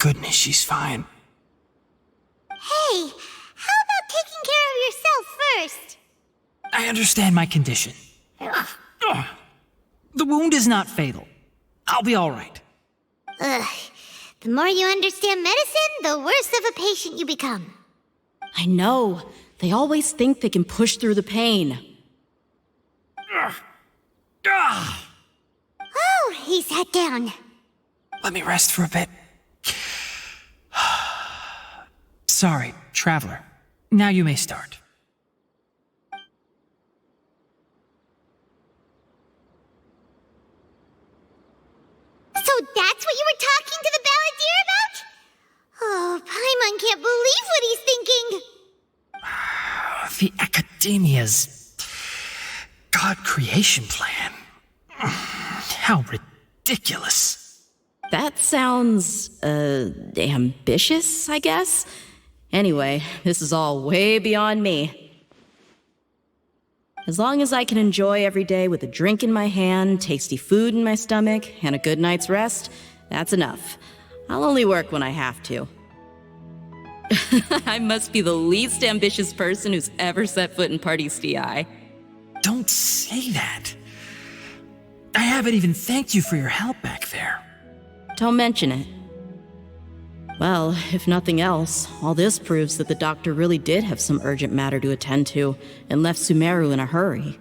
goodness, she's fine. Hey, how about taking care of yourself first? I understand my condition. Ugh. The wound is not fatal. I'll be all right. Ugh. The more you understand medicine, the worse of a patient you become. I know. They always think they can push through the pain. Ugh. Ah. Oh, he sat down. Let me rest for a bit. Sorry, Traveler. Now you may start. So that's what you were talking to the Balladeer about? Oh, Paimon can't believe what he's thinking. The Academia's God creation plan. How ridiculous. That sounds, ambitious, I guess? Anyway, this is all way beyond me. As long as I can enjoy every day with a drink in my hand, tasty food in my stomach, and a good night's rest, that's enough. I'll only work when I have to. I must be the least ambitious person who's ever set foot in Party's DI. Don't say that. I haven't even thanked you for your help back there. Don't mention it. Well, if nothing else, all this proves that the doctor really did have some urgent matter to attend to and left Sumeru in a hurry.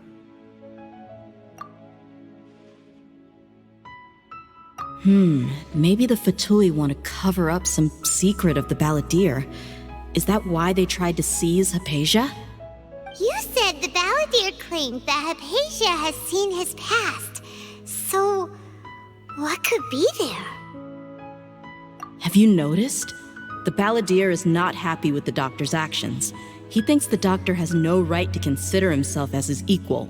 Maybe the Fatui want to cover up some secret of the Balladeer. Is that why they tried to seize Hypatia? You said the Balladeer claimed that Hypatia has seen his past. So, what could be there? Have you noticed? The Balladeer is not happy with the doctor's actions. He thinks the doctor has no right to consider himself as his equal.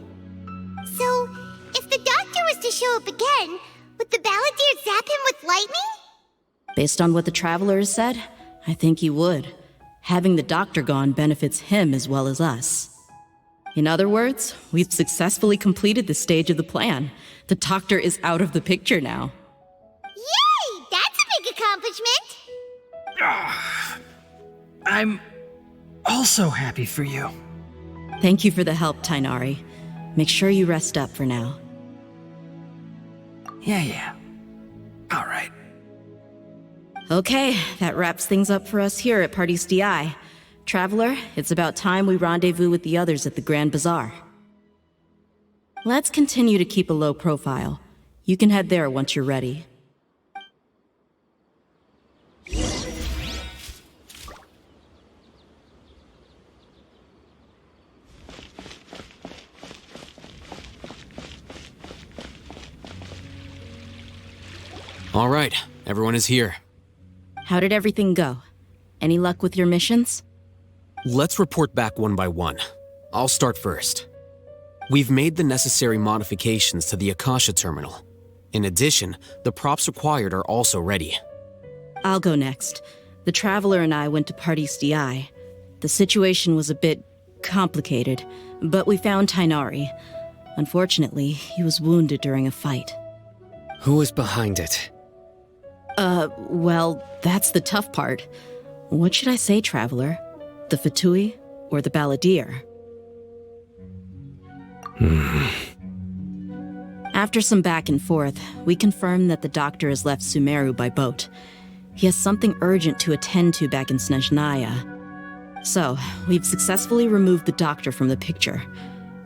So, if the doctor was to show up again, would the Balladeer zap him with lightning? Based on what the Traveler has said, I think he would. Having the doctor gone benefits him as well as us. In other words, we've successfully completed this stage of the plan. The doctor is out of the picture now. Yay! That's a big accomplishment! I'm also happy for you. Thank you for the help, Tainari. Make sure you rest up for now. Yeah. All right. Okay, that wraps things up for us here at Party's DI. Traveler, it's about time we rendezvous with the others at the Grand Bazaar. Let's continue to keep a low profile. You can head there once you're ready. All right, everyone is here. How did everything go? Any luck with your missions? Let's report back one by one. I'll start first. We've made the necessary modifications to the Akasha terminal. In addition, the props required are also ready. I'll go next. The Traveler and I went to Party's DI. The situation was a bit complicated, but we found Tainari. Unfortunately, he was wounded during a fight. Who was behind it? Well, that's the tough part. What should I say, Traveler? The Fatui or the Balladeer? After some back and forth, we confirmed that the doctor has left Sumeru by boat. He has something urgent to attend to back in Snezhnaya. So, we've successfully removed the doctor from the picture.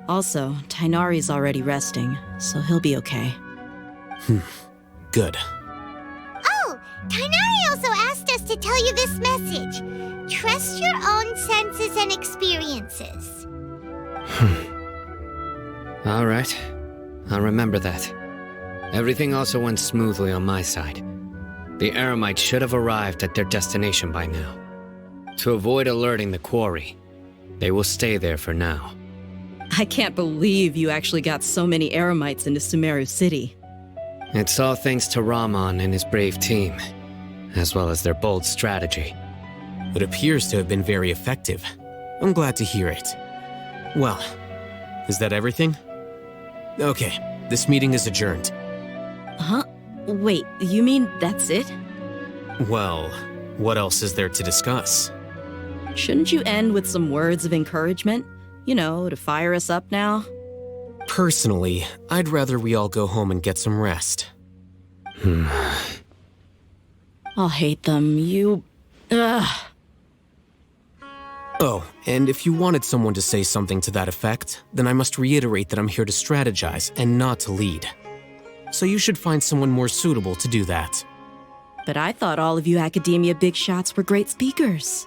Also, Tainari's already resting, so he'll be okay. Good. Oh, Tainari also asked us to tell you this message. Trust your own senses and experiences. All right. I'll remember that. Everything also went smoothly on my side. The Eremites should have arrived at their destination by now. To avoid alerting the quarry, they will stay there for now. I can't believe you actually got so many Eremites into Sumeru City. It's all thanks to Rahman and his brave team, as well as their bold strategy. It appears to have been very effective. I'm glad to hear it. Well, is that everything? Okay, this meeting is adjourned. Huh? Wait, you mean that's it? Well, what else is there to discuss? Shouldn't you end with some words of encouragement? You know, to fire us up now? Personally, I'd rather we all go home and get some rest. I'll hate them. Ugh. Oh, and if you wanted someone to say something to that effect, then I must reiterate that I'm here to strategize and not to lead. So you should find someone more suitable to do that. But I thought all of you academia big shots were great speakers.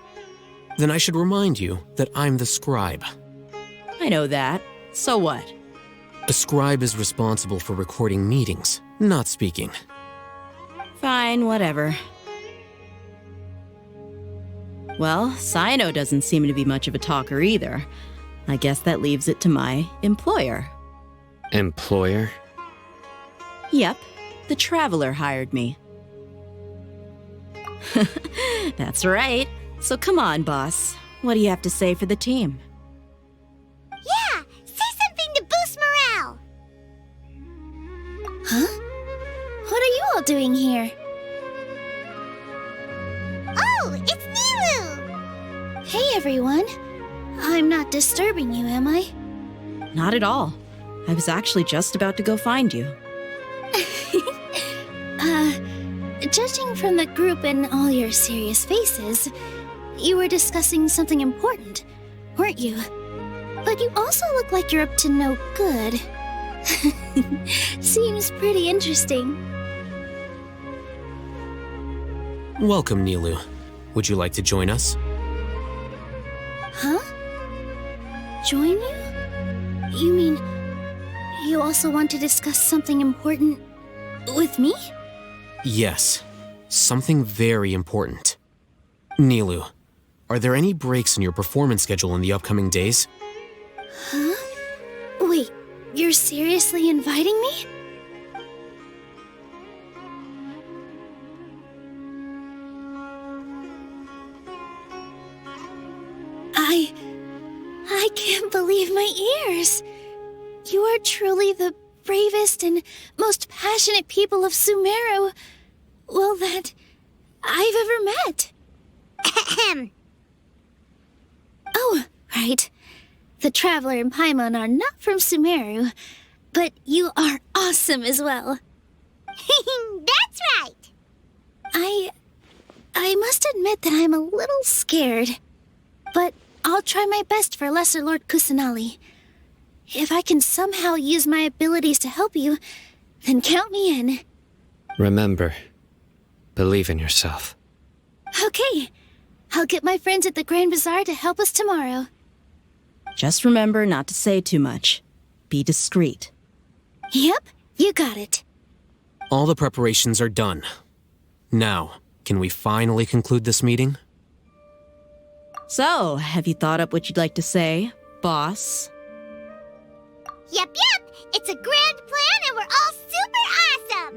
Then I should remind you that I'm the scribe. I know that. So what? A scribe is responsible for recording meetings, not speaking. Fine, whatever. Well, Cyno doesn't seem to be much of a talker either. I guess that leaves it to my employer. Employer? Yep, the Traveler hired me. That's right. So come on, boss. What do you have to say for the team? Yeah, say something to boost morale. Huh? What are you all doing here? Oh, it's Nilu! Hey, everyone. I'm not disturbing you, am I? Not at all. I was actually just about to go find you. Judging from the group and all your serious faces, you were discussing something important, weren't you? But you also look like you're up to no good. Seems pretty interesting. Welcome, Nilu. Would you like to join us? Huh? Join you? You mean you also want to discuss something important with me? Yes, something very important. Nilu, are there any breaks in your performance schedule in the upcoming days? Huh? Wait, you're seriously inviting me? I can't believe my ears. You are truly the bravest and most passionate people of Sumeru, well, that I've ever met. Ahem. Oh, right. The Traveler and Paimon are not from Sumeru, but you are awesome as well. That's right. I must admit that I'm a little scared, but I'll try my best for Lesser Lord Kusanali. If I can somehow use my abilities to help you, then count me in. Remember, believe in yourself. Okay, I'll get my friends at the Grand Bazaar to help us tomorrow. Just remember not to say too much. Be discreet. Yep, you got it. All the preparations are done. Now, can we finally conclude this meeting? So, have you thought up what you'd like to say, boss? Yep. It's a grand plan and we're all super awesome.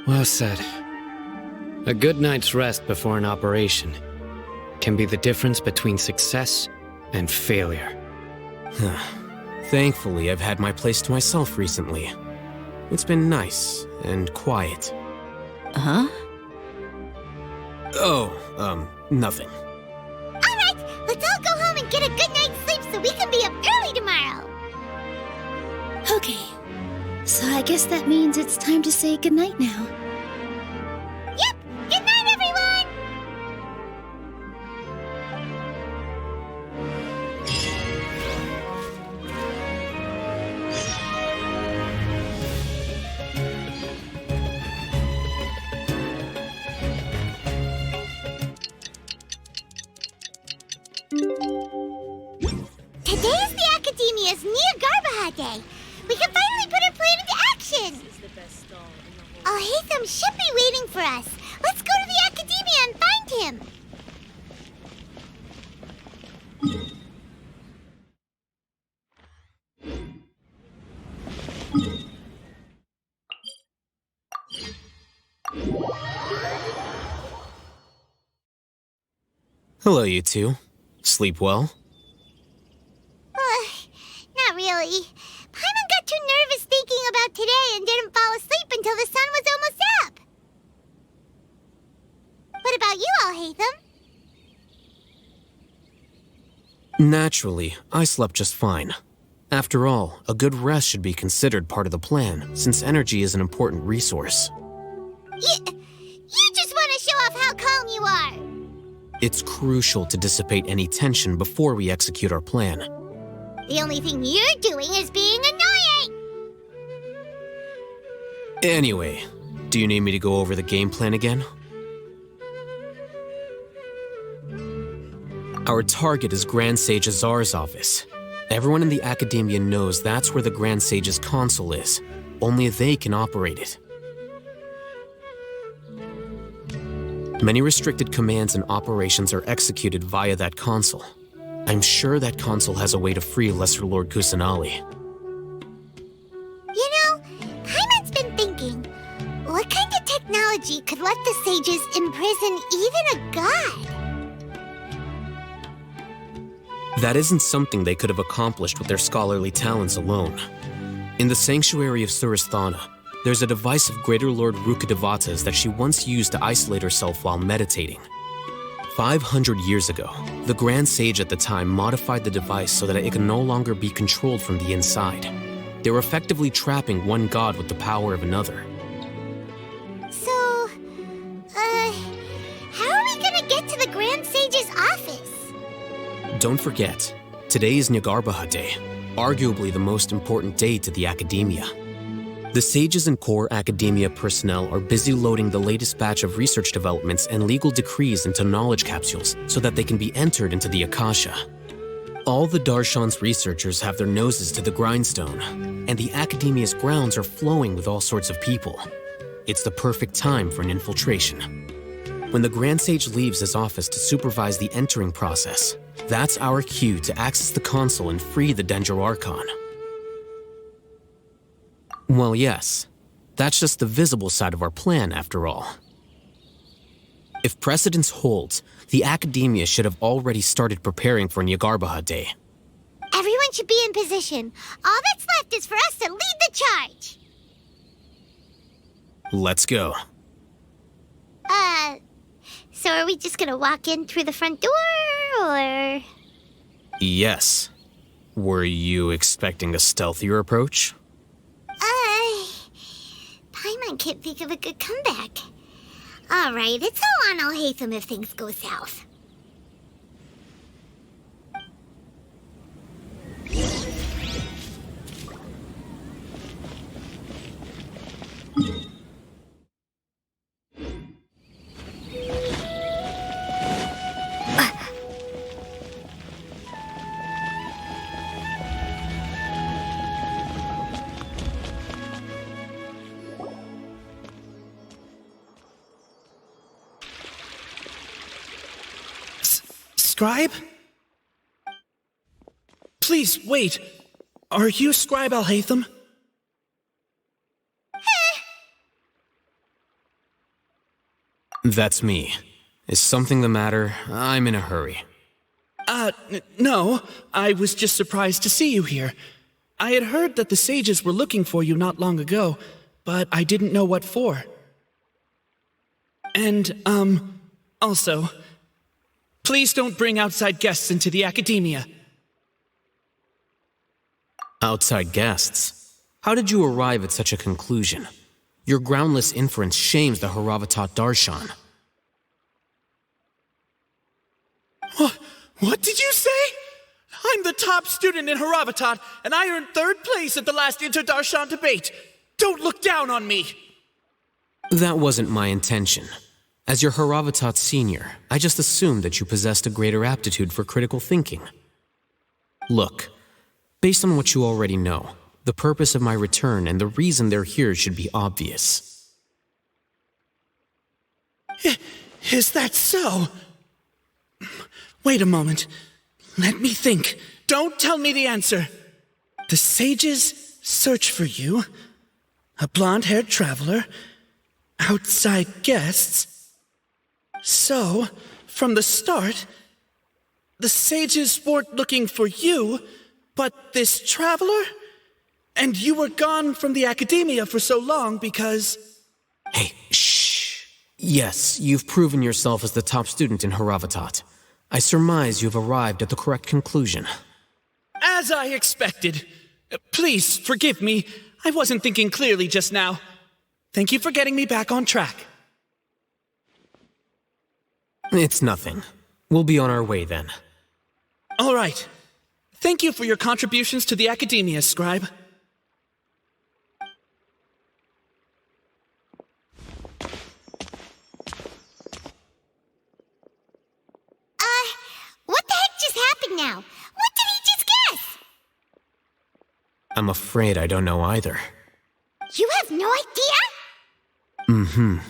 Well said. A good night's rest before an operation can be the difference between success and failure. Thankfully, I've had my place to myself recently. It's been nice and quiet. Huh? Oh, nothing. All right, let's all go home and get a good night's sleep so we can be up early tomorrow. Okay, so I guess that means it's time to say goodnight now. Yep, good night, everyone. Today's the Academia's Nia Garbaha Day. We can finally put our plan into action. Alhaitham should be waiting for us. Let's go to the Academia and find him. Hello, you two. Sleep well? Not really. Really? Paimon got too nervous thinking about today and didn't fall asleep until the sun was almost up. What about you, Alhaitham? Naturally, I slept just fine. After all, a good rest should be considered part of the plan, since energy is an important resource. You just want to show off how calm you are. It's crucial to dissipate any tension before we execute our plan. The only thing you're doing is being annoying. Anyway, do you need me to go over the game plan again? Our target is Grand Sage Azar's office. Everyone in the Academia knows that's where the Grand Sage's console is. Only they can operate it. Many restricted commands and operations are executed via that console. I'm sure that console has a way to free Lesser Lord Kusanali. You know, Paimon's been thinking, what kind of technology could let the sages imprison even a god? That isn't something they could have accomplished with their scholarly talents alone. In the sanctuary of Surasthana, there's a device of Greater Lord Rukkhadevata's that she once used to isolate herself while meditating. 500 years ago, the Grand Sage at the time modified the device so that it could no longer be controlled from the inside. They were effectively trapping one god with the power of another. So, how are we gonna get to the Grand Sage's office? Don't forget, today is Nyagarbha Day, arguably the most important day to the Academia. The sages and core Academia personnel are busy loading the latest batch of research developments and legal decrees into knowledge capsules so that they can be entered into the Akasha. All the Darshan's researchers have their noses to the grindstone, and the Academia's grounds are flowing with all sorts of people. It's the perfect time for an infiltration. When the Grand Sage leaves his office to supervise the entering process, that's our cue to access the console and free the Dendro Archon. Well, yes, that's just the visible side of our plan, after all. If precedence holds, the Academia should have already started preparing for Nyagarbha Day. Everyone should be in position. All that's left is for us to lead the charge. Let's go. So are we just gonna walk in through the front door, or...? Yes. Were you expecting a stealthier approach? Paimon can't think of a good comeback. Alright, it's all on Alhaitham if things go south. Scribe? Please, wait. Are you Scribe Alhaitham? That's me. Is something the matter? I'm in a hurry. No. I was just surprised to see you here. I had heard that the sages were looking for you not long ago, but I didn't know what for. And, also, please don't bring outside guests into the Academia. Outside guests? How did you arrive at such a conclusion? Your groundless inference shames the Haravatat Darshan. What did you say? I'm the top student in Haravatat, and I earned 3rd place at the last Inter-Darshan debate. Don't look down on me. That wasn't my intention. As your Haravatat senior, I just assumed that you possessed a greater aptitude for critical thinking. Look, based on what you already know, the purpose of my return and the reason they're here should be obvious. Is that so? Wait a moment. Let me think. Don't tell me the answer. The sages search for you, a blonde-haired traveler, outside guests. So, from the start, the sages weren't looking for you, But this traveler? And you were gone from the academia for so long because... Hey, shh. Yes, you've proven yourself as the top student in Haravatat. I surmise you've arrived at the correct conclusion. As I expected. Please forgive me. I wasn't thinking clearly just now. Thank you for getting me back on track. It's nothing. We'll be on our way then. All right. Thank you for your contributions to the academia, Scribe. What the heck just happened now? What did he just guess? I'm afraid I don't know either. You have no idea?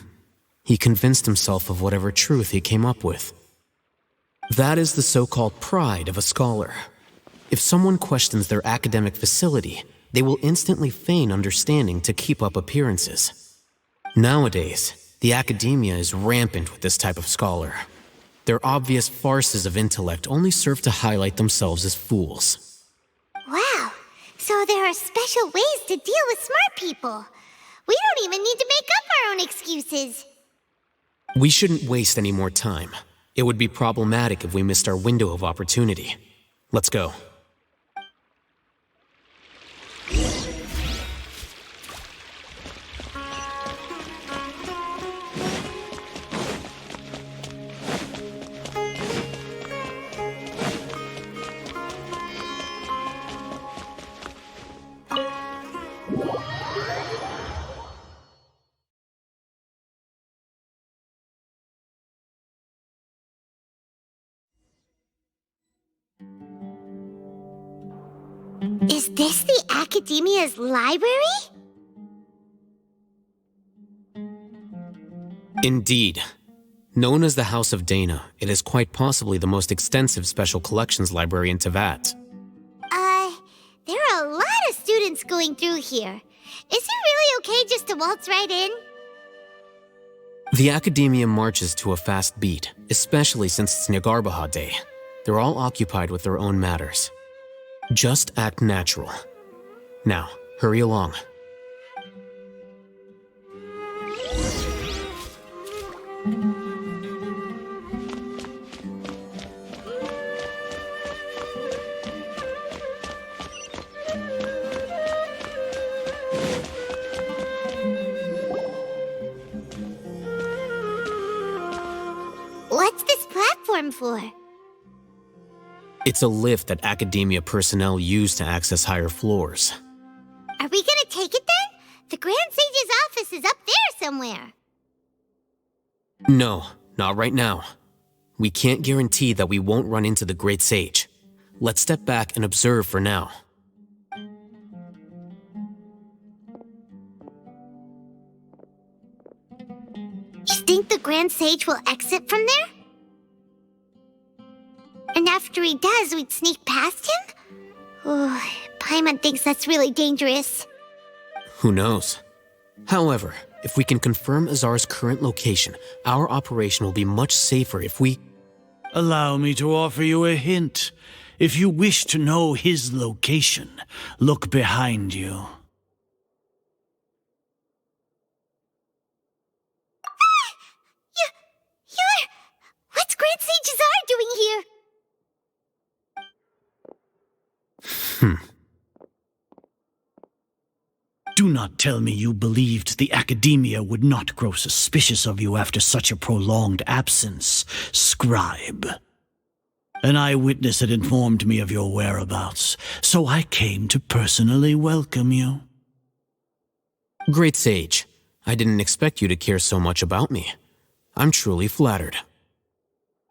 He convinced himself of whatever truth he came up with. That is the so-called pride of a scholar. If someone questions their academic facility, they will instantly feign understanding to keep up appearances. Nowadays, the academia is rampant with this type of scholar. Their obvious farces of intellect only serve to highlight themselves as fools. Wow. So there are special ways to deal with smart people. We don't even need to make up our own excuses. We shouldn't waste any more time. It would be problematic if we missed our window of opportunity. Let's go. Is this the Academia's library? Indeed. Known as the House of Dana, it is quite possibly the most extensive special collections library in Teyvat. There are a lot of students going through here. Is it really okay just to waltz right in? The Academia marches to a fast beat, especially since it's Nyagarbahad Day. They're all occupied with their own matters. Just act natural. Now, hurry along. What's this platform for? It's a lift that Academia personnel use to access higher floors. Are we gonna take it then? The Grand Sage's office is up there somewhere. No, not right now. We can't guarantee that we won't run into the Great Sage. Let's step back and observe for now. You think the Grand Sage will exit from there? And after he does, we'd sneak past him? Oh, Paimon thinks that's really dangerous. Who knows? However, if we can confirm Azar's current location, our operation will be much safer if we... Allow me to offer you a hint. If you wish to know his location, look behind you. You're... What's Grand Sage Azar doing here? Do not tell me you believed the Academia would not grow suspicious of you after such a prolonged absence, Scribe. An eyewitness had informed me of your whereabouts, so I came to personally welcome you. Great Sage, I didn't expect you to care so much about me. I'm truly flattered.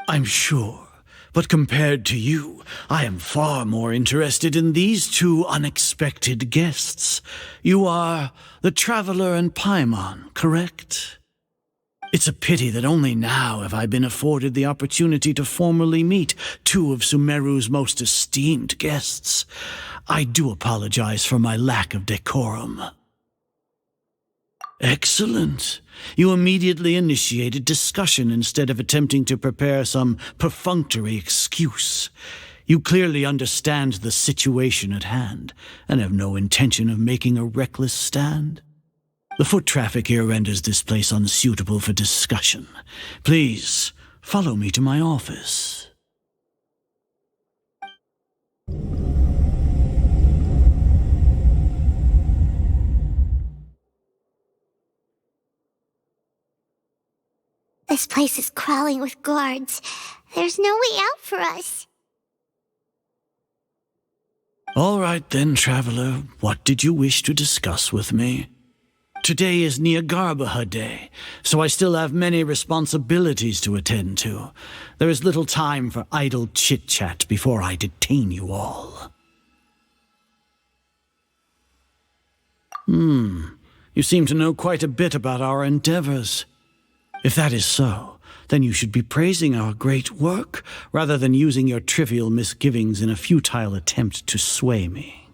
I'm sure. But compared to you, I am far more interested in these two unexpected guests. You are the Traveler and Paimon, correct? It's a pity that only now have I been afforded the opportunity to formally meet two of Sumeru's most esteemed guests. I do apologize for my lack of decorum. Excellent. You immediately initiated discussion instead of attempting to prepare some perfunctory excuse. You clearly understand the situation at hand, and have no intention of making a reckless stand. The foot traffic here renders this place unsuitable for discussion. Please, follow me to my office. This place is crawling with guards. There's no way out for us. All right then, traveler. What did you wish to discuss with me? Today is Nyagarbha Day, so I still have many responsibilities to attend to. There is little time for idle chit-chat before I detain you all. You seem to know quite a bit about our endeavors. If that is so, then you should be praising our great work, rather than using your trivial misgivings in a futile attempt to sway me.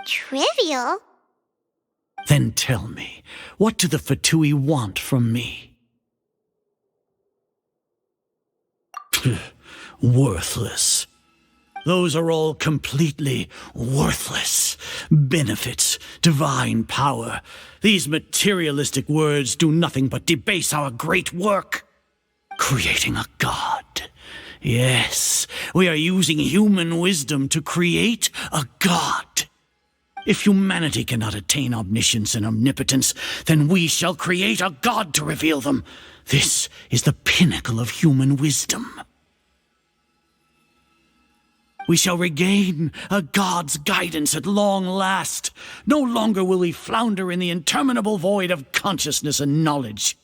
Trivial? Then tell me, what do the Fatui want from me? Worthless. Those are all completely worthless. Benefits, divine power. These materialistic words do nothing but debase our great work. Creating a god. Yes, we are using human wisdom to create a god. If humanity cannot attain omniscience and omnipotence, then we shall create a god to reveal them. This is the pinnacle of human wisdom. We shall regain a god's guidance at long last. No longer will we flounder in the interminable void of consciousness and knowledge.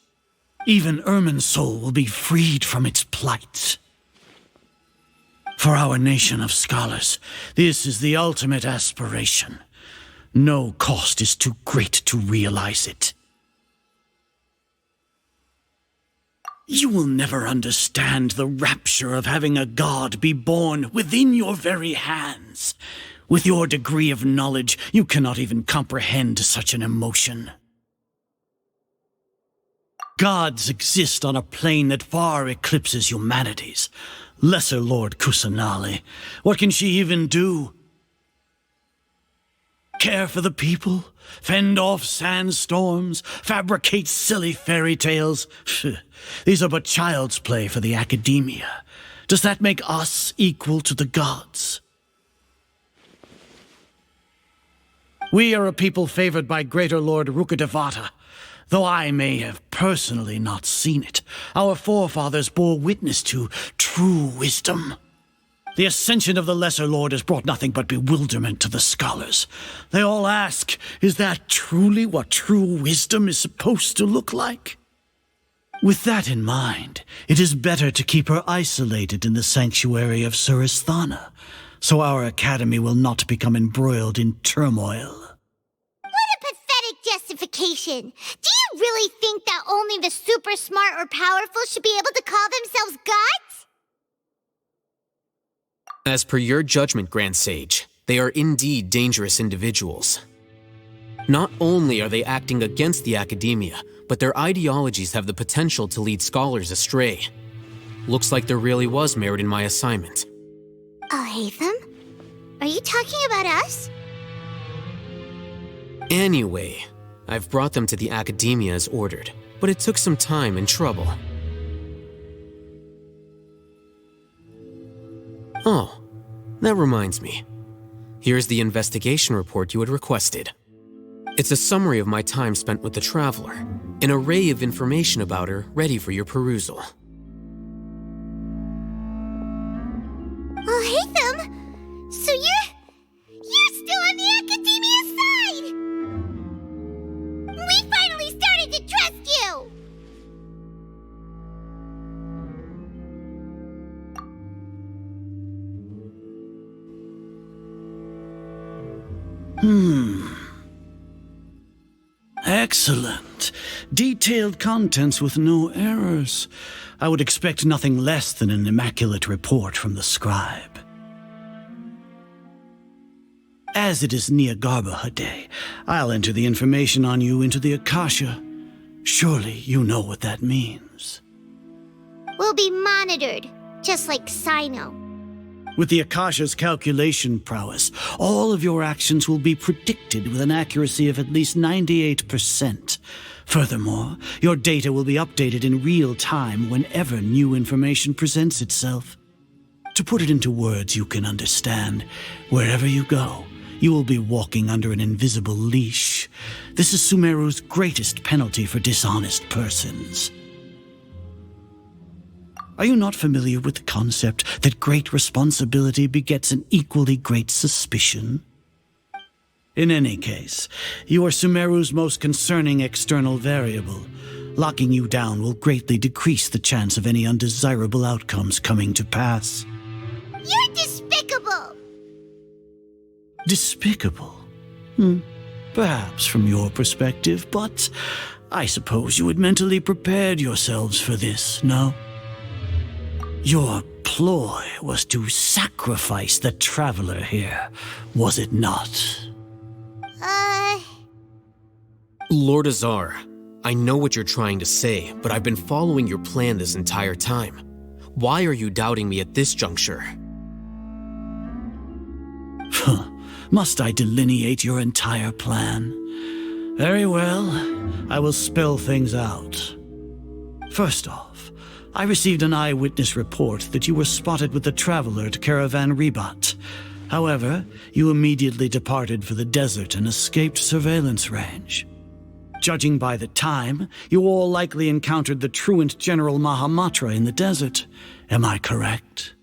Even Ermin's soul will be freed from its plight. For our nation of scholars, this is the ultimate aspiration. No cost is too great to realize it. You will never understand the rapture of having a god be born within your very hands. With your degree of knowledge, you cannot even comprehend such an emotion. Gods exist on a plane that far eclipses humanity's. Lesser Lord Kusanali, what can she even do? Care for the people? Fend off sandstorms? Fabricate silly fairy tales? These are but child's play for the academia. Does that make us equal to the gods? We are a people favored by Greater Lord Rukadevata. Though I may have personally not seen it, our forefathers bore witness to true wisdom. The ascension of the Lesser Lord has brought nothing but bewilderment to the scholars. They all ask, is that truly what true wisdom is supposed to look like? With that in mind, it is better to keep her isolated in the sanctuary of Suristhana, so our academy will not become embroiled in turmoil. What a pathetic justification! Do you really think that only the super smart or powerful should be able to call themselves gods? As per your judgment, Grand Sage, they are indeed dangerous individuals. Not only are they acting against the academia, but their ideologies have the potential to lead scholars astray. Looks like there really was merit in my assignment. Hatham? Are you talking about us? Anyway, I've brought them to the academia as ordered, but it took some time and trouble. Oh, that reminds me. Here's the investigation report you had requested. It's a summary of my time spent with the Traveler, an array of information about her ready for your perusal. Hatham! So you're still on the academia side! We finally started to trust you! Excellent. Detailed contents with no errors. I would expect nothing less than an immaculate report from the scribe. As it is Nyagarbha Day, I'll enter the information on you into the Akasha. Surely you know what that means. We'll be monitored. just like Sino. With the Akasha's calculation prowess, all of your actions will be predicted with an accuracy of at least 98%. Furthermore, your data will be updated in real time whenever new information presents itself. To put it into words you can understand, wherever you go, you will be walking under an invisible leash. This is Sumeru's greatest penalty for dishonest persons. Are you not familiar with the concept that great responsibility begets an equally great suspicion? In any case, you are Sumeru's most concerning external variable. Locking you down will greatly decrease the chance of any undesirable outcomes coming to pass. You're despicable! Despicable? Perhaps from your perspective, but I suppose you had mentally prepared yourselves for this, no? Your ploy was to sacrifice the traveler here, was it not? Lord Azar, I know what you're trying to say, but I've been following your plan this entire time. Why are you doubting me at this juncture? Must I delineate your entire plan? Very well, I will spell things out. First off, I received an eyewitness report that you were spotted with the traveler at Caravan Ribat. However, you immediately departed for the desert and escaped surveillance range. Judging by the time, you all likely encountered the truant General Mahamatra in the desert. Am I correct?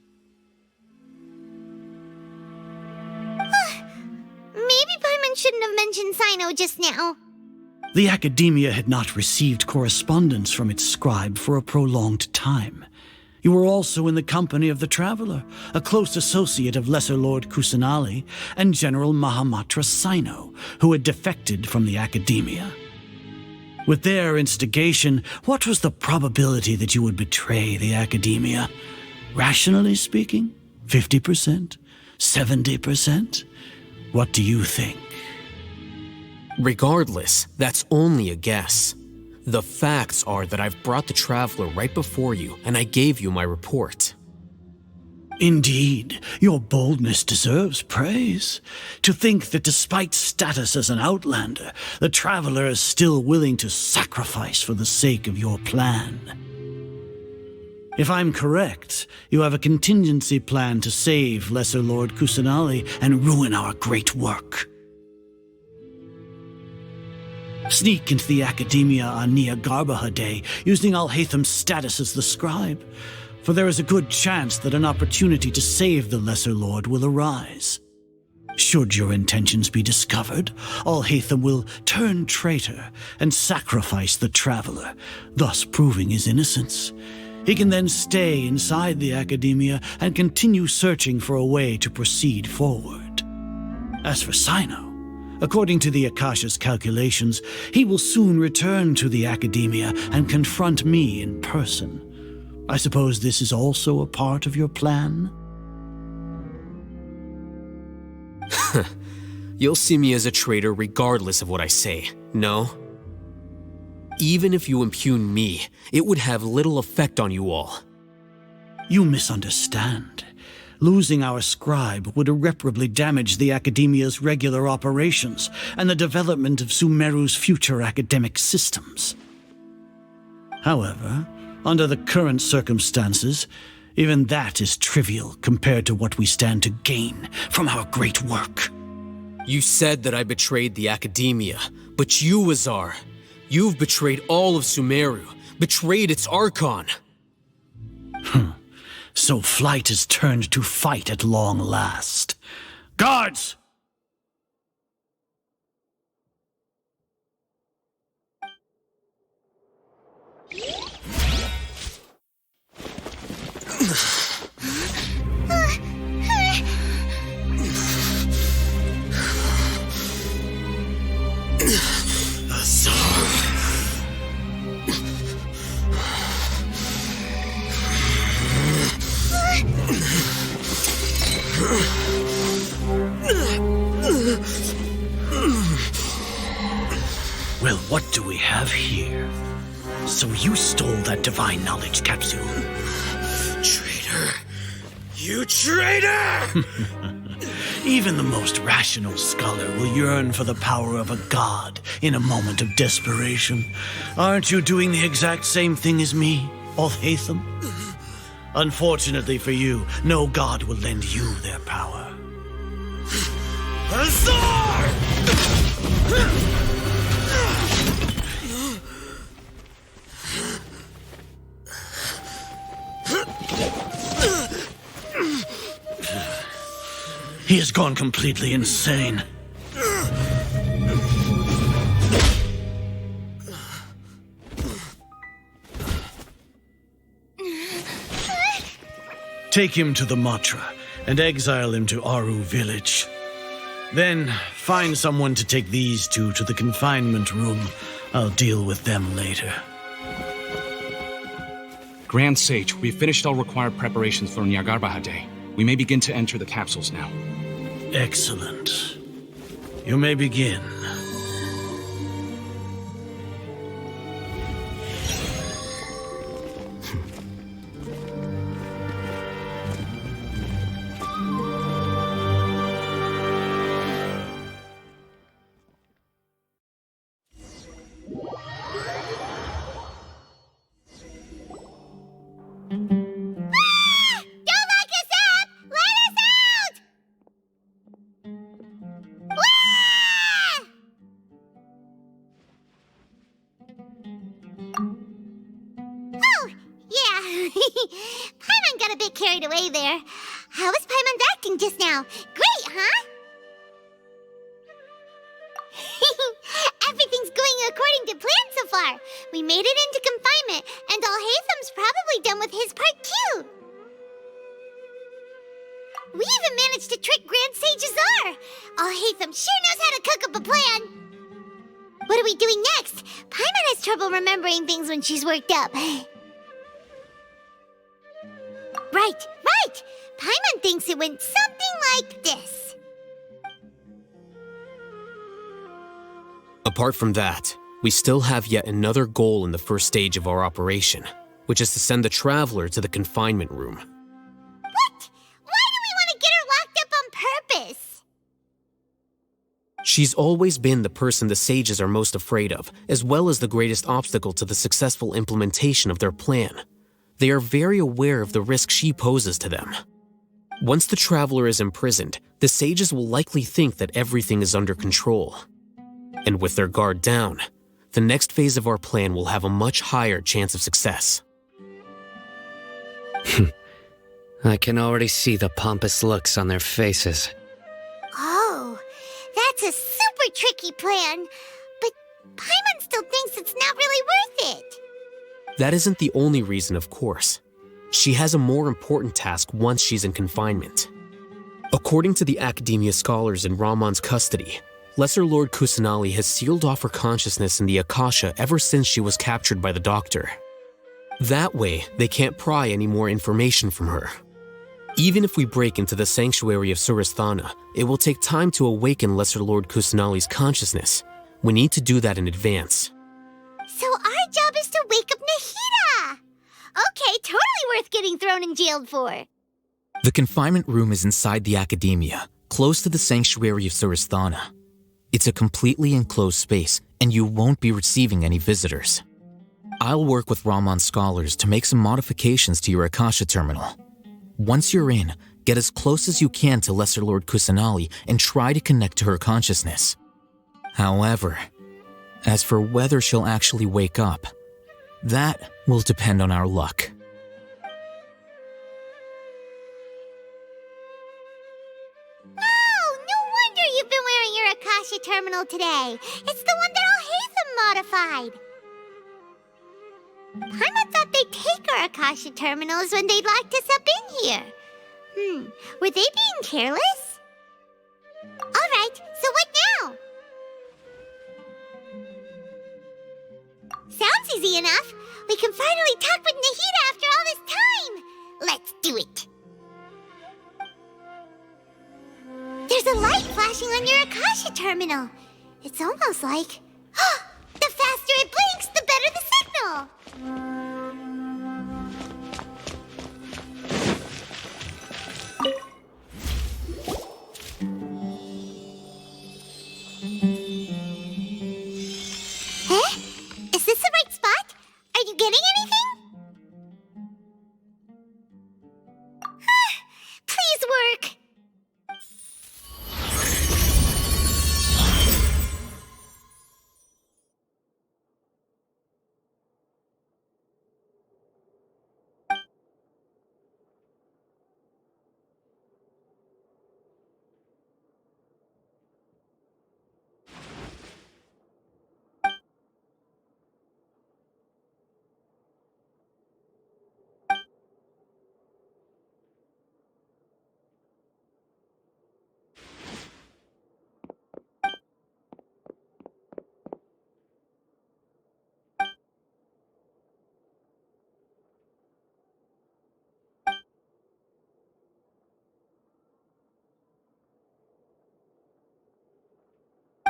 Maybe Paimon shouldn't have mentioned Sino just now. The Academia had not received correspondence from its scribe for a prolonged time. You were also in the company of the Traveler, a close associate of Lesser Lord Kusanali and General Mahamatra Sino, who had defected from the Academia. With their instigation, what was the probability that you would betray the Academia? Rationally speaking, 50%? 70%? What do you think? Regardless, that's only a guess. The facts are that I've brought the Traveler right before you, and I gave you my report. Indeed, your boldness deserves praise. To think that despite status as an outlander, the Traveler is still willing to sacrifice for the sake of your plan. If I'm correct, you have a contingency plan to save Lesser Lord Kusanali and ruin our great work. Sneak into the Academia on Nia Garbaha Day, using Alhaitham's status as the scribe, for there is a good chance that an opportunity to save the Lesser Lord will arise. Should your intentions be discovered, Alhaitham will turn traitor and sacrifice the Traveler, thus proving his innocence. He can then stay inside the Academia and continue searching for a way to proceed forward. As for Sino, according to the Akasha's calculations, he will soon return to the Academia and confront me in person. I suppose this is also a part of your plan? You'll see me as a traitor regardless of what I say, no? Even if you impugn me, it would have little effect on you all. You misunderstand. Losing our scribe would irreparably damage the Academia's regular operations and the development of Sumeru's future academic systems. However, under the current circumstances, even that is trivial compared to what we stand to gain from our great work. You said that I betrayed the Academia, but you, Azar, you've betrayed all of Sumeru, betrayed its Archon. So flight has turned to fight at long last. Guards! Well, what do we have here? So you stole that divine knowledge capsule. Traitor. You traitor! Even the most rational scholar will yearn for the power of a god in a moment of desperation. Aren't you doing the exact same thing as me, Alhaitham? Unfortunately for you, no god will lend you their power. Azar! He has gone completely insane. Take him to the Matra and exile him to Aru village. Then find someone to take these two to the confinement room. I'll deal with them later. Grand Sage, we've finished all required preparations for Nyagarbahar Day. We may begin to enter the capsules now. Excellent. You may begin. Don't lock us up! Let us out! Wah! Oh, yeah. Paimon got a bit carried away there. How was Paimon's acting just now? Great, huh? Everything's going according to plan so far. We made it into confinement, and Alhaitham's probably done with his part too. We even managed to trick Grand Sage Azar. Alhaitham sure knows how to cook up a plan. What are we doing next? Paimon has trouble remembering things when she's worked up. Right. Paimon thinks it went something like this. Apart from that, we still have yet another goal in the first stage of our operation, which is to send the Traveler to the confinement room. What? Why do we want to get her locked up on purpose? She's always been the person the sages are most afraid of, as well as the greatest obstacle to the successful implementation of their plan. They are very aware of the risk she poses to them. Once the Traveler is imprisoned, the sages will likely think that everything is under control. And with their guard down, the next phase of our plan will have a much higher chance of success. I can already see the pompous looks on their faces. Oh, that's a super tricky plan. But Paimon still thinks it's not really worth it. That isn't the only reason, of course. She has a more important task once she's in confinement. According to the Academia scholars in Ramon's custody, Lesser Lord Kusanali has sealed off her consciousness in the Akasha ever since she was captured by the Doctor. That way, they can't pry any more information from her. Even if we break into the sanctuary of Suristhana, it will take time to awaken Lesser Lord Kusanali's consciousness. We need to do that in advance. So our job is to wake up Nahida! Okay, totally worth getting thrown in jail for. The confinement room is inside the Academia, close to the sanctuary of Suristhana. It's a completely enclosed space, and you won't be receiving any visitors. I'll work with Ramon's scholars to make some modifications to your Akasha terminal. Once you're in, get as close as you can to Lesser Lord Kusanali and try to connect to her consciousness. However, as for whether she'll actually wake up, that will depend on our luck. Oh, no wonder you've been wearing your Akasha terminal today. It's the one that Alhaitham modified. Paimon thought they'd take our Akasha terminals when they locked us up in here. Were they being careless? Alright, so what now? Sounds easy enough. We can finally talk with Nahida after all this time. Let's do it. There's a light flashing on your Akasha terminal. It's almost like... the faster it blinks, the better the signal. work!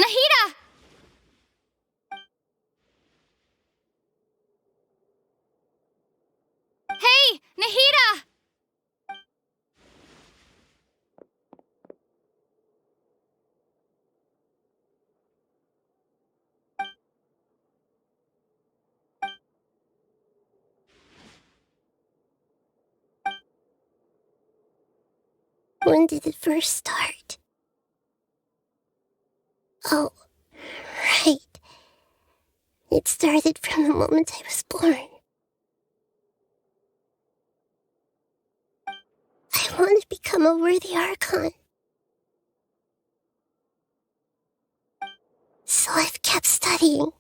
Nahida! Hey, Nahida! When did it first start? Oh, right. It started from the moment I was born. I want to become a worthy Archon. So I've kept studying.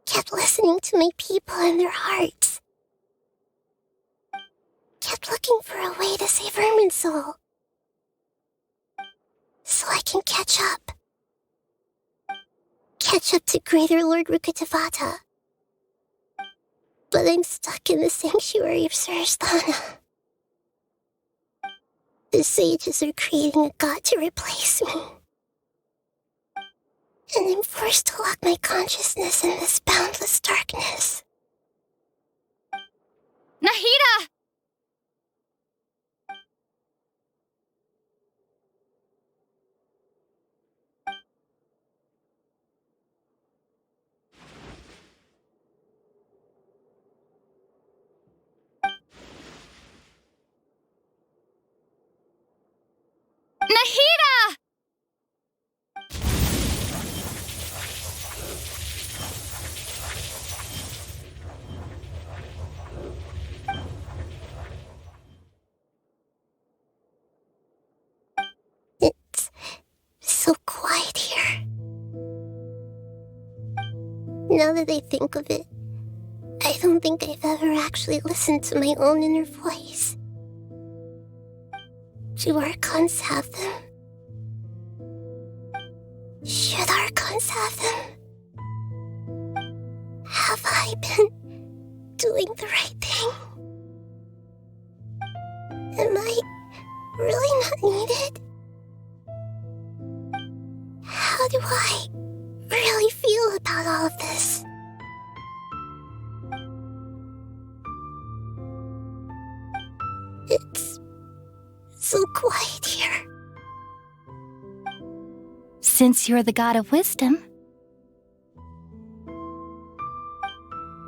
Kept listening to my people and their hearts. Kept looking for a way to save Irminsul. So I can catch up. Catch up to Greater Lord Rukkhadevata. But I'm stuck in the sanctuary of Surasthana. The sages are creating a god to replace me. And I'm forced to lock my consciousness in this boundless darkness. Nahida! Nahida! It's so quiet here. Now that I think of it, I don't think I've ever actually listened to my own inner voice. Do Archons have them? Should Archons have them? Have I been doing the right thing? Am I really not needed? How do I really feel about all of this? It's so quiet here. Since you're the god of wisdom,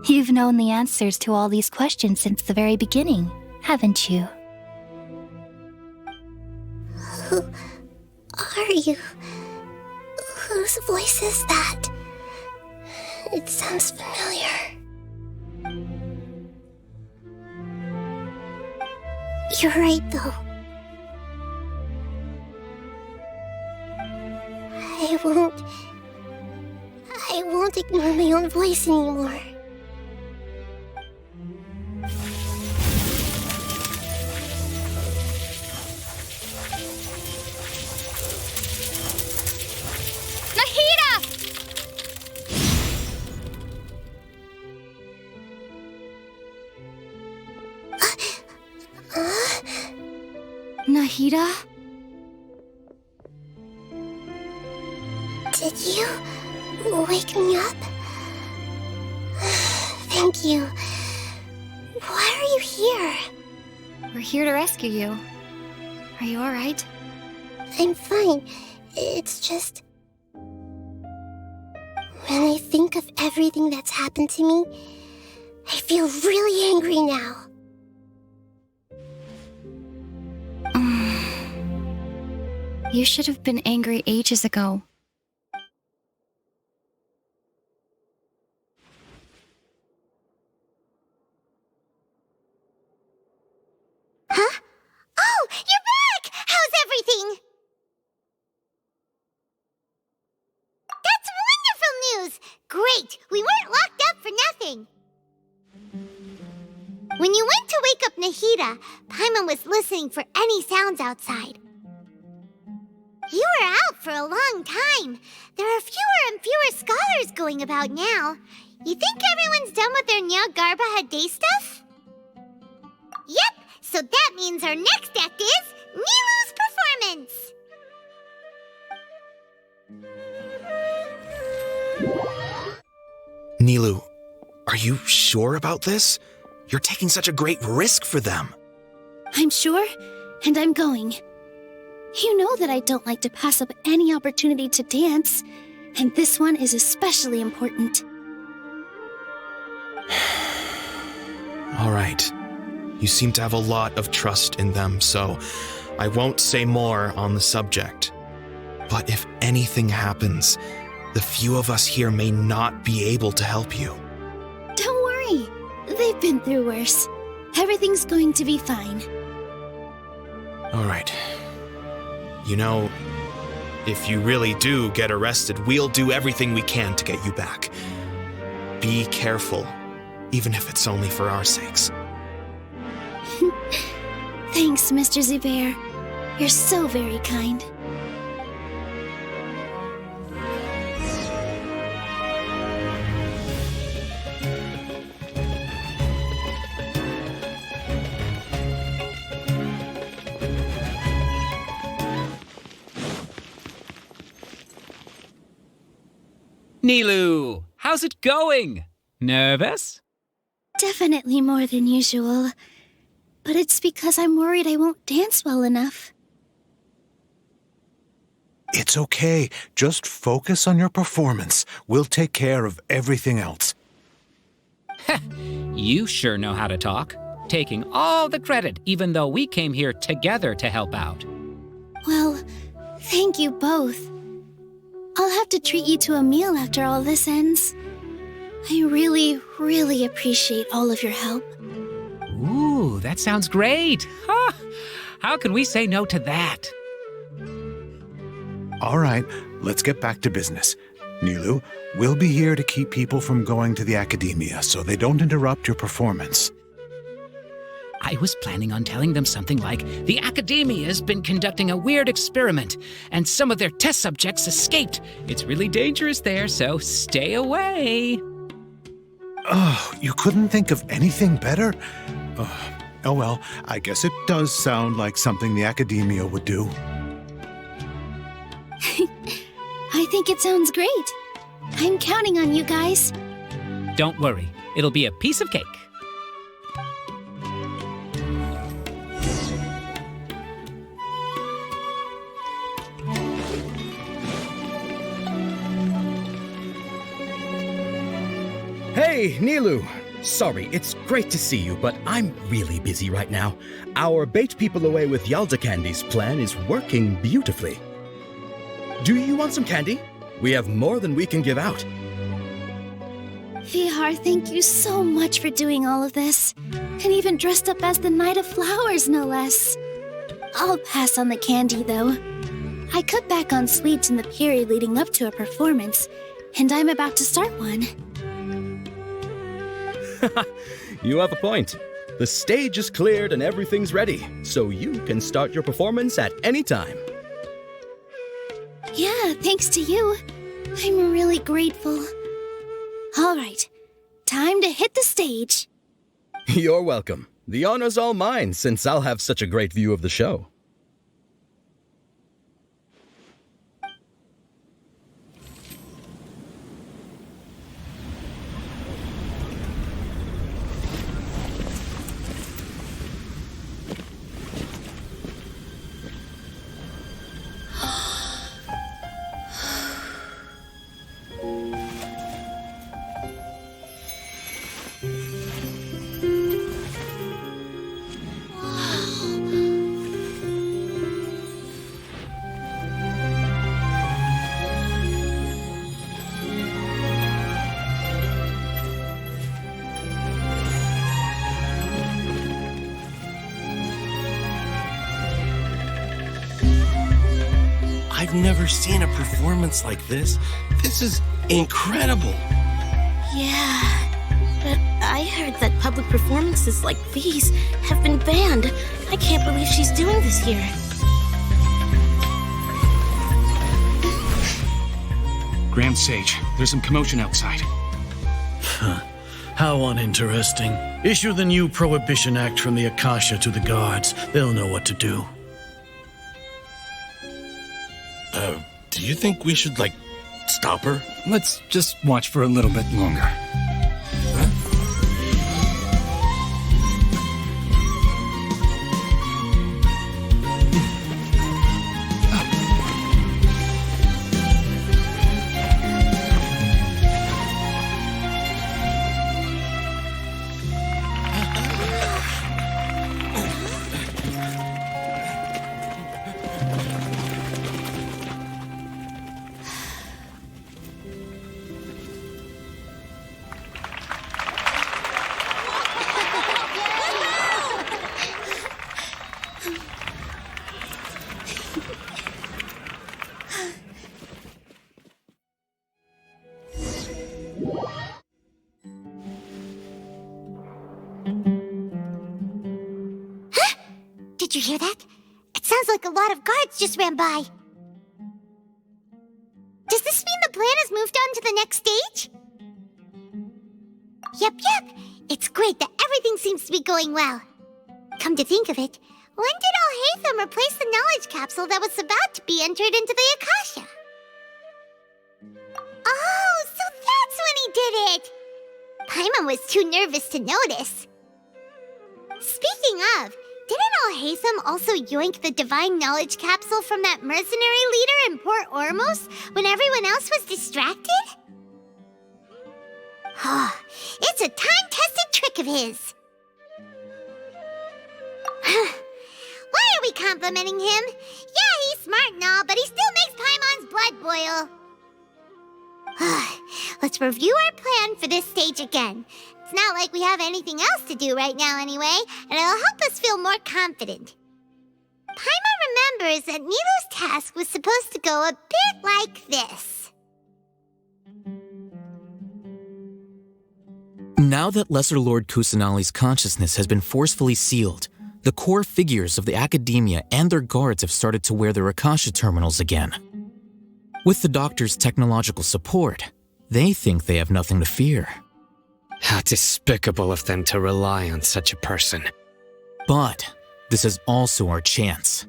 you've known the answers to all these questions since the very beginning, haven't you? Who are you? Whose voice is that? It sounds familiar. You're right, though. I won't ignore my own voice anymore. Nahida! Nahida? Did you wake me up? Thank you. Why are you here? We're here to rescue you. Are you alright? I'm fine. It's just... when I think of everything that's happened to me, I feel really angry now. You should have been angry ages ago. Huh? Oh, you're back! How's everything? That's wonderful news! Great! We weren't locked up for nothing. When you went to wake up Nahida, Paimon was listening for any sounds outside. You were out for a long time. There are fewer and fewer scholars going about now. You think everyone's done with their Nyagarbha Day stuff? Yep, so that means our next act is Nilu's performance. Nilu, are you sure about this? You're taking such a great risk for them. I'm sure, and I'm going. You know that I don't like to pass up any opportunity to dance, and this one is especially important. All right. You seem to have a lot of trust in them, so I won't say more on the subject. But if anything happens, the few of us here may not be able to help you. Don't worry. They've been through worse. Everything's going to be fine. All right. You know, if you really do get arrested, we'll do everything we can to get you back. Be careful, even if it's only for our sakes. Thanks, Mr. Zubair. You're so very kind. Nilu, how's it going? Nervous? Definitely more than usual. But it's because I'm worried I won't dance well enough. It's okay. Just focus on your performance. We'll take care of everything else. You sure know how to talk. Taking all the credit, even though we came here together to help out. Well, thank you both. I'll have to treat you to a meal after all this ends. I really, really appreciate all of your help. Ooh, that sounds great. Huh. How can we say no to that? All right, let's get back to business. Nilu, we'll be here to keep people from going to the academia so they don't interrupt your performance. I was planning on telling them something like, the academia's been conducting a weird experiment, and some of their test subjects escaped. It's really dangerous there, so stay away. Oh, you couldn't think of anything better? Oh well, I guess it does sound like something the academia would do. I think it sounds great. I'm counting on you guys. Don't worry, it'll be a piece of cake. Hey, Nilu! Sorry, it's great to see you, but I'm really busy right now. Our Bait People Away with Yalda Candies plan is working beautifully. Do you want some candy? We have more than we can give out. Vihar, thank you so much for doing all of this. And even dressed up as the Knight of Flowers, no less. I'll pass on the candy, though. I cut back on sweets in the period leading up to a performance, and I'm about to start one. You have a point. The stage is cleared and everything's ready, so you can start your performance at any time. Yeah, thanks to you. I'm really grateful. All right, time to hit the stage. You're welcome. The honor's all mine, since I'll have such a great view of the show. I've never seen a performance like this. This is incredible. Yeah, but I heard that public performances like these have been banned. I can't believe she's doing this here. Grand Sage, there's some commotion outside. How uninteresting. Issue the new Prohibition Act from the Akasha to the guards. They'll know what to do. Do you think we should, stop her? Let's just watch for a little bit longer. Did you hear that? It sounds like a lot of guards just ran by. Does this mean the plan has moved on to the next stage? Yep. It's great that everything seems to be going well. Come to think of it, when did Alhaitham replace the knowledge capsule that was about to be entered into the Akasha? Oh, so that's when he did it! Paimon was too nervous to notice. Speaking of, didn't Alhaitham also yoink the divine knowledge capsule from that mercenary leader in Port Ormos when everyone else was distracted? It's a time-tested trick of his. Why are we complimenting him? Yeah, he's smart and all, but he still makes Paimon's blood boil. Let's review our plan for this stage again. It's not like we have anything else to do right now anyway, and it'll help us feel more confident. Paimon remembers that Nilu's task was supposed to go a bit like this. Now that Lesser Lord Kusanali's consciousness has been forcefully sealed, the core figures of the Academia and their guards have started to wear their Akasha terminals again. With the Doctor's technological support, they think they have nothing to fear. How despicable of them to rely on such a person. But this is also our chance.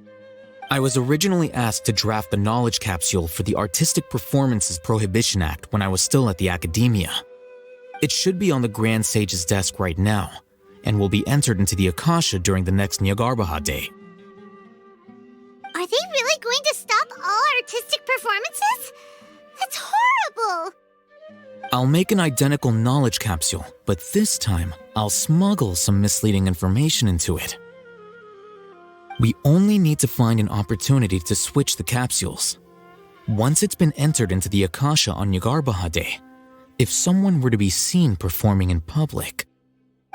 I was originally asked to draft the knowledge capsule for the Artistic Performances Prohibition Act when I was still at the Academia. It should be on the Grand Sage's desk right now, and will be entered into the Akasha during the next Nyargarbaha Day. Are they really going to stop all artistic performances? That's horrible! I'll make an identical knowledge capsule, but this time I'll smuggle some misleading information into it. We only need to find an opportunity to switch the capsules. Once it's been entered into the Akasha on Nyargarbaha Day, if someone were to be seen performing in public,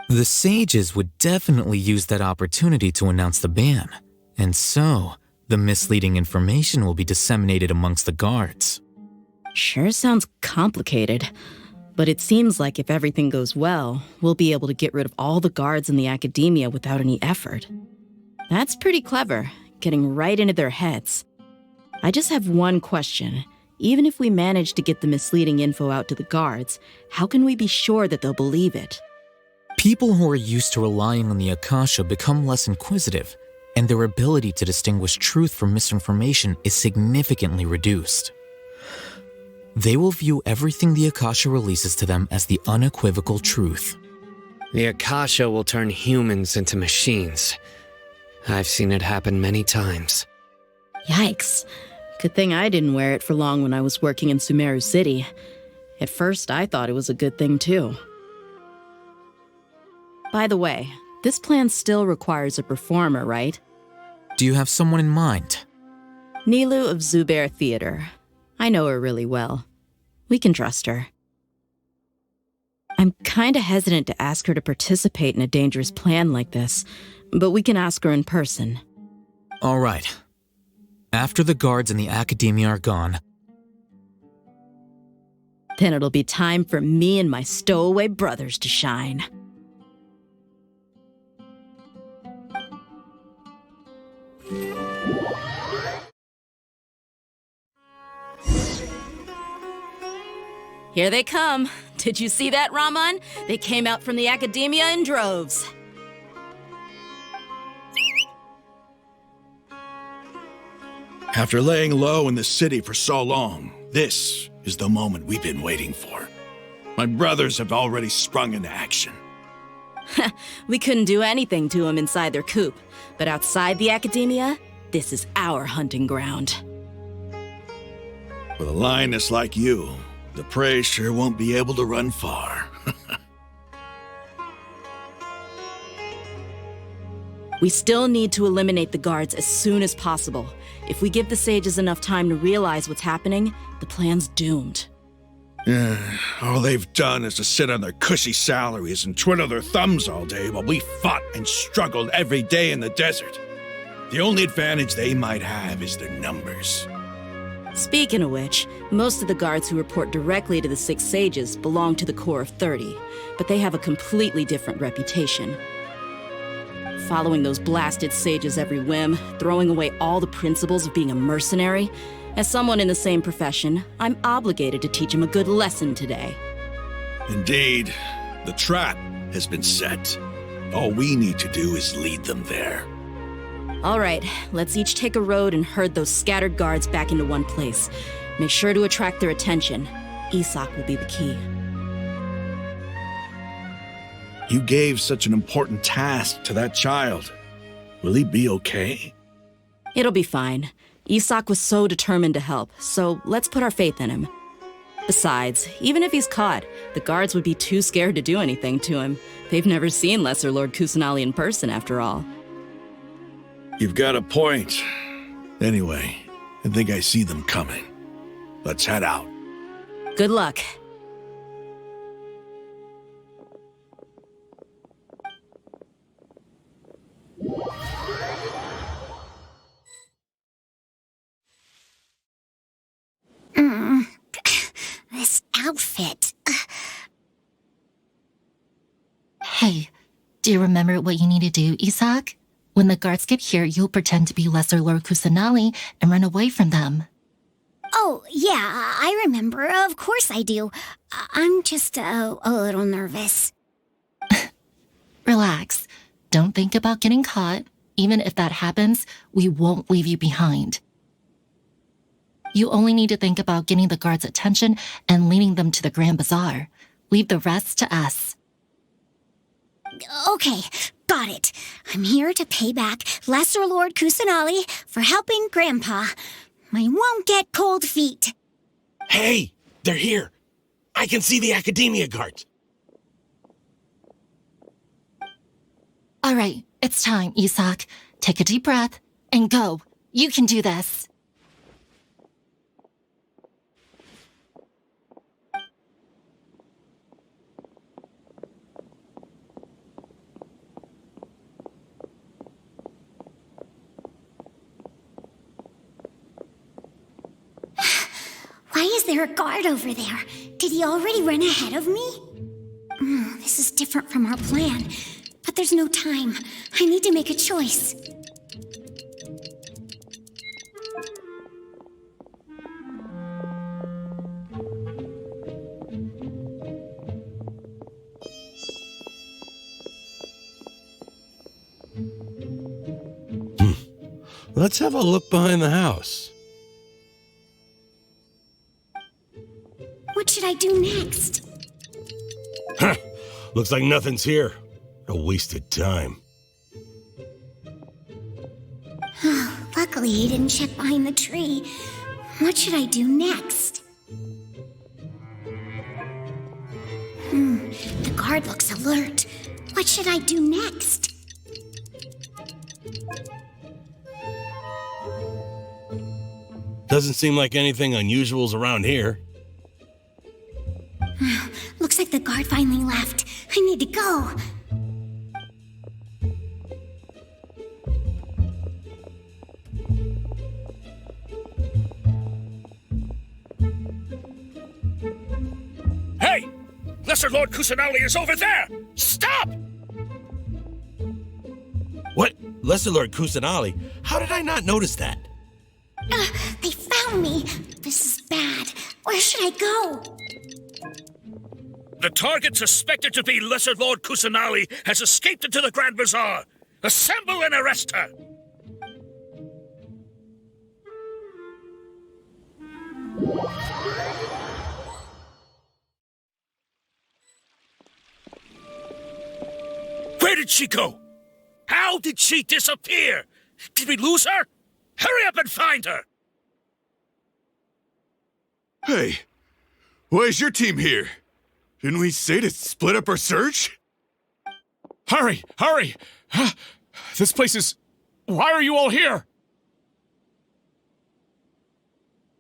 the sages would definitely use that opportunity to announce the ban, and so the misleading information will be disseminated amongst the guards. Sure sounds complicated, but it seems like if everything goes well, we'll be able to get rid of all the guards in the Academia without any effort. That's pretty clever, getting right into their heads. I just have one question. Even if we manage to get the misleading info out to the guards, how can we be sure that they'll believe it? People who are used to relying on the Akasha become less inquisitive, and their ability to distinguish truth from misinformation is significantly reduced. They will view everything the Akasha releases to them as the unequivocal truth. The Akasha will turn humans into machines. I've seen it happen many times. Yikes. Good thing I didn't wear it for long when I was working in Sumeru City. At first, I thought it was a good thing too. By the way, this plan still requires a performer, right? Do you have someone in mind? Nilu of Zubair Theater. I know her really well. We can trust her. I'm kinda hesitant to ask her to participate in a dangerous plan like this, but we can ask her in person. All right. After the guards in the Academia are gone, Then it'll be time for me and my stowaway brothers to shine. Here they come. Did you see that, Raman? They came out from the Academia in droves. After laying low in the city for so long, this is the moment we've been waiting for. My brothers have already sprung into action. We couldn't do anything to them inside their coop, but outside the Academia, this is our hunting ground. With a lioness like you, the prey sure won't be able to run far. We still need to eliminate the guards as soon as possible. If we give the sages enough time to realize what's happening, the plan's doomed. All they've done is to sit on their cushy salaries and twiddle their thumbs all day while we fought and struggled every day in the desert. The only advantage they might have is their numbers. Speaking of which, most of the guards who report directly to the 6 sages belong to the Corps of 30, but they have a completely different reputation. Following those blasted sages every whim, throwing away all the principles of being a mercenary. As someone in the same profession, I'm obligated to teach them a good lesson today. Indeed, the trap has been set. All we need to do is lead them there. All right, let's each take a road and herd those scattered guards back into one place. Make sure to attract their attention. Isak will be the key. You gave such an important task to that child. Will he be okay? It'll be fine. Isak was so determined to help, so let's put our faith in him. Besides, even if he's caught, the guards would be too scared to do anything to him. They've never seen Lesser Lord Kusanali in person, after all. You've got a point. Anyway, I think I see them coming. Let's head out. Good luck. This outfit. Hey, do you remember what you need to do, Isak? When the guards get here, you'll pretend to be Lesser Lord Kusanali and run away from them. Oh, yeah, I remember. Of course I do. I'm just a little nervous. Relax. Don't think about getting caught. Even if that happens, we won't leave you behind. You only need to think about getting the guards' attention and leading them to the Grand Bazaar. Leave the rest to us. Okay, got it. I'm here to pay back Lesser Lord Kusanali for helping Grandpa. I won't get cold feet. Hey, they're here. I can see the Academia guards. All right, it's time, Isak. Take a deep breath and go. You can do this. Why is there a guard over there? Did he already run ahead of me? This is different from our plan. But there's no time. I need to make a choice. Let's have a look behind the house. What should I do next? Huh. Looks like nothing's here. A wasted time. Luckily, he didn't check behind the tree. What should I do next? The guard looks alert. What should I do next? Doesn't seem like anything unusual's around here. Looks like the guard finally left. I need to go. Lesser Lord Kusanali is over there! Stop! What? Lesser Lord Kusanali? How did I not notice that? They found me. This is bad. Where should I go? The target suspected to be Lesser Lord Kusanali has escaped into the Grand Bazaar. Assemble and arrest her! Where did she go? How did she disappear? Did we lose her? Hurry up and find her! Hey, why is your team here? Didn't we say to split up our search? Hurry! Hurry! This place is... Why are you all here?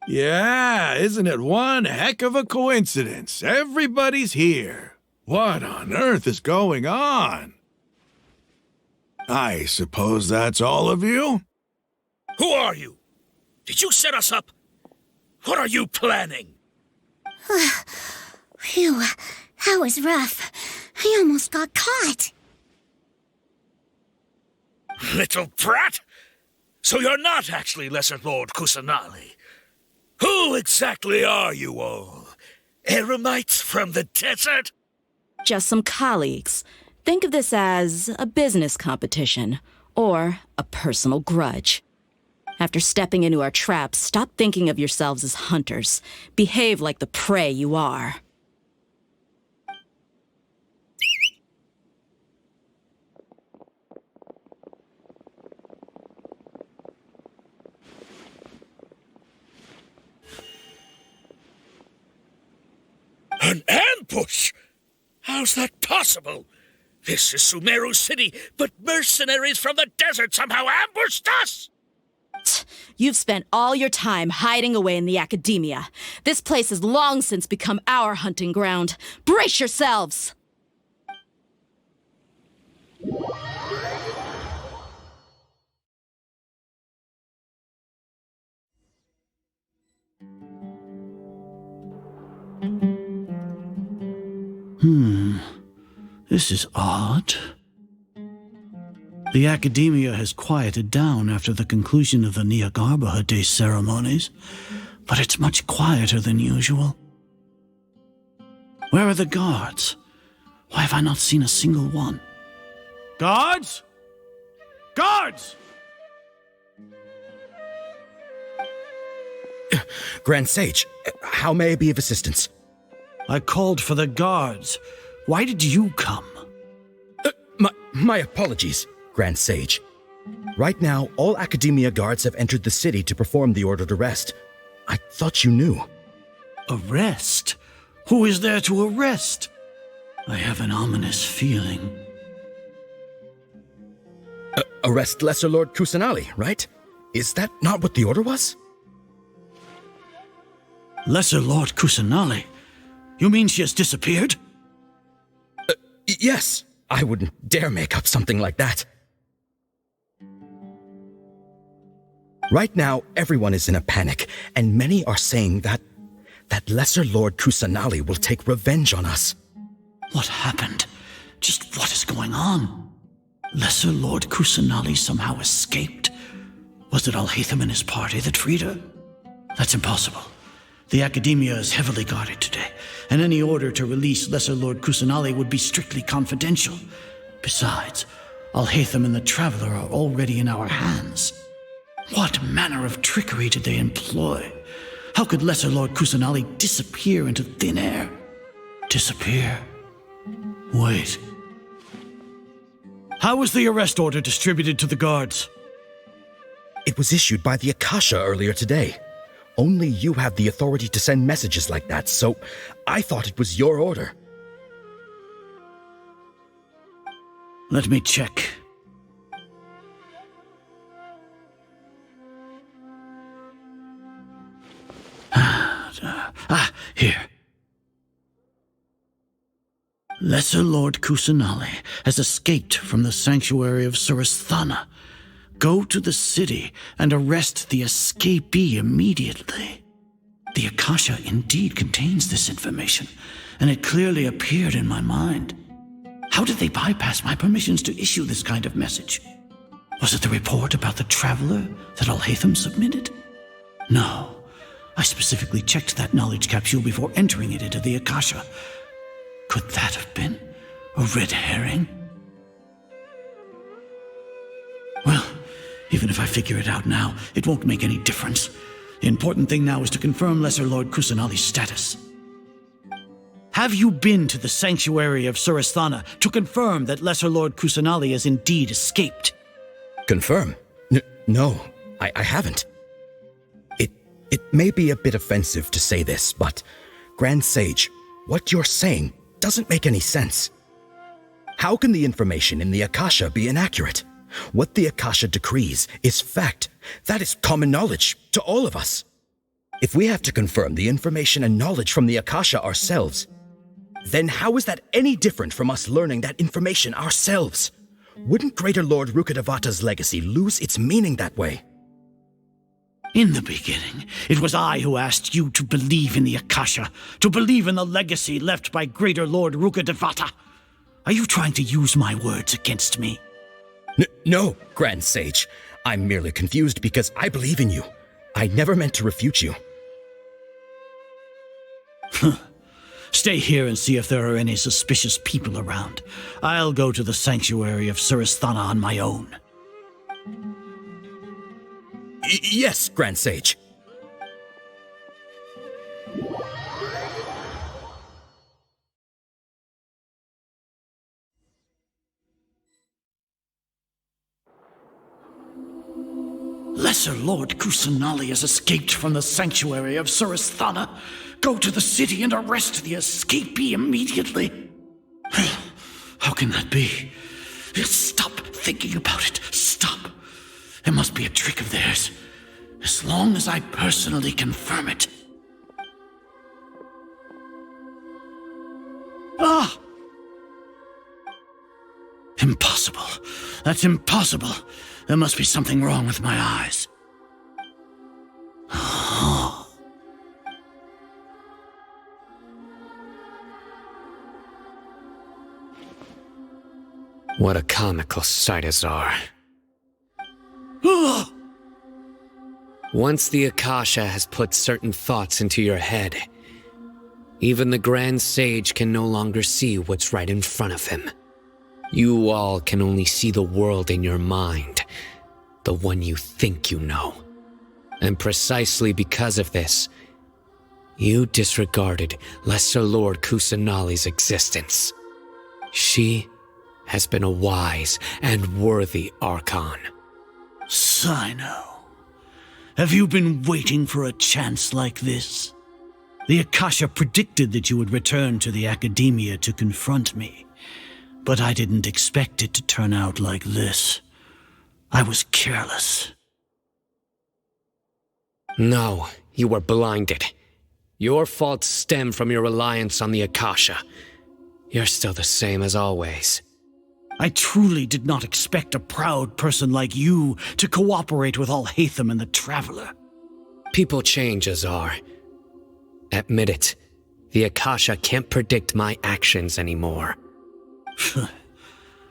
Yeah, isn't it one heck of a coincidence? Everybody's here. What on earth is going on? I suppose that's all of you? Who are you? Did you set us up? What are you planning? Phew, that was rough. I almost got caught. Little brat! So you're not actually Lesser Lord Kusanali. Who exactly are you all? Eremites from the desert? Just some colleagues. Think of this as a business competition, or a personal grudge. After stepping into our traps, stop thinking of yourselves as hunters. Behave like the prey you are. An ambush? How's that possible? This is Sumeru City, but mercenaries from the desert somehow ambushed us! You've spent all your time hiding away in the academia. This place has long since become our hunting ground. Brace yourselves! This is odd. The academia has quieted down after the conclusion of the Nyagarbha Day ceremonies, but it's much quieter than usual. Where are the guards? Why have I not seen a single one? Guards? Guards! Grand Sage, how may I be of assistance? I called for the guards. Why did you come? My apologies, Grand Sage. Right now, all Academia guards have entered the city to perform the ordered arrest. I thought you knew. Arrest? Who is there to arrest? I have an ominous feeling. Arrest Lesser Lord Kusanali, right? Is that not what the order was? Lesser Lord Kusanali? You mean she has disappeared? Yes. I wouldn't dare make up something like that. Right now, everyone is in a panic, and many are saying that Lesser Lord Kusanali will take revenge on us. What happened? Just what is going on? Lesser Lord Kusanali somehow escaped? Was it Alhaitham and his party that freed her? That's impossible. The Academia is heavily guarded today, and any order to release Lesser Lord Kusanali would be strictly confidential. Besides, Alhaitham and the Traveler are already in our hands. What manner of trickery did they employ? How could Lesser Lord Kusanali disappear into thin air? Disappear? Wait. How was the arrest order distributed to the guards? It was issued by the Akasha earlier today. Only you have the authority to send messages like that, so I thought it was your order. Let me check. Here. Lesser Lord Kusanali has escaped from the sanctuary of Suristhana. Go to the city and arrest the escapee immediately. The Akasha indeed contains this information, and it clearly appeared in my mind. How did they bypass my permissions to issue this kind of message? Was it the report about the traveler that Alhaitham submitted? No. I specifically checked that knowledge capsule before entering it into the Akasha. Could that have been a red herring? Well, even if I figure it out now, it won't make any difference. The important thing now is to confirm Lesser Lord Kusanali's status. Have you been to the sanctuary of Surasthana to confirm that Lesser Lord Kusanali has indeed escaped? Confirm? No, I haven't. It may be a bit offensive to say this, but Grand Sage, what you're saying doesn't make any sense. How can the information in the Akasha be inaccurate? What the Akasha decrees is fact. That is common knowledge to all of us. If we have to confirm the information and knowledge from the Akasha ourselves, then how is that any different from us learning that information ourselves? Wouldn't Greater Lord Rukkhadevata's legacy lose its meaning that way? In the beginning, it was I who asked you to believe in the Akasha, to believe in the legacy left by Greater Lord Rukkhadevata. Are you trying to use my words against me? No, Grand Sage. I'm merely confused because I believe in you. I never meant to refute you. Stay here and see if there are any suspicious people around. I'll go to the sanctuary of Surasthana on my own. Yes, Grand Sage. Lesser Lord Kusanali has escaped from the sanctuary of Surasthana. Go to the city and arrest the escapee immediately. How can that be? Stop thinking about it. Stop. It must be a trick of theirs. As long as I personally confirm it. Ah! Impossible. That's impossible. There must be something wrong with my eyes. What a comical sight, Azar. Once the Akasha has put certain thoughts into your head, even the Grand Sage can no longer see what's right in front of him. You all can only see the world in your mind, the one you think you know. And precisely because of this, you disregarded Lesser Lord Kusanali's existence. She has been a wise and worthy Archon. Sino, have you been waiting for a chance like this? The Akasha predicted that you would return to the Academia to confront me, but I didn't expect it to turn out like this. I was careless. No, you were blinded. Your faults stem from your reliance on the Akasha. You're still the same as always. I truly did not expect a proud person like you to cooperate with Alhaitham and the Traveler. People change, Azar. Admit it. The Akasha can't predict my actions anymore.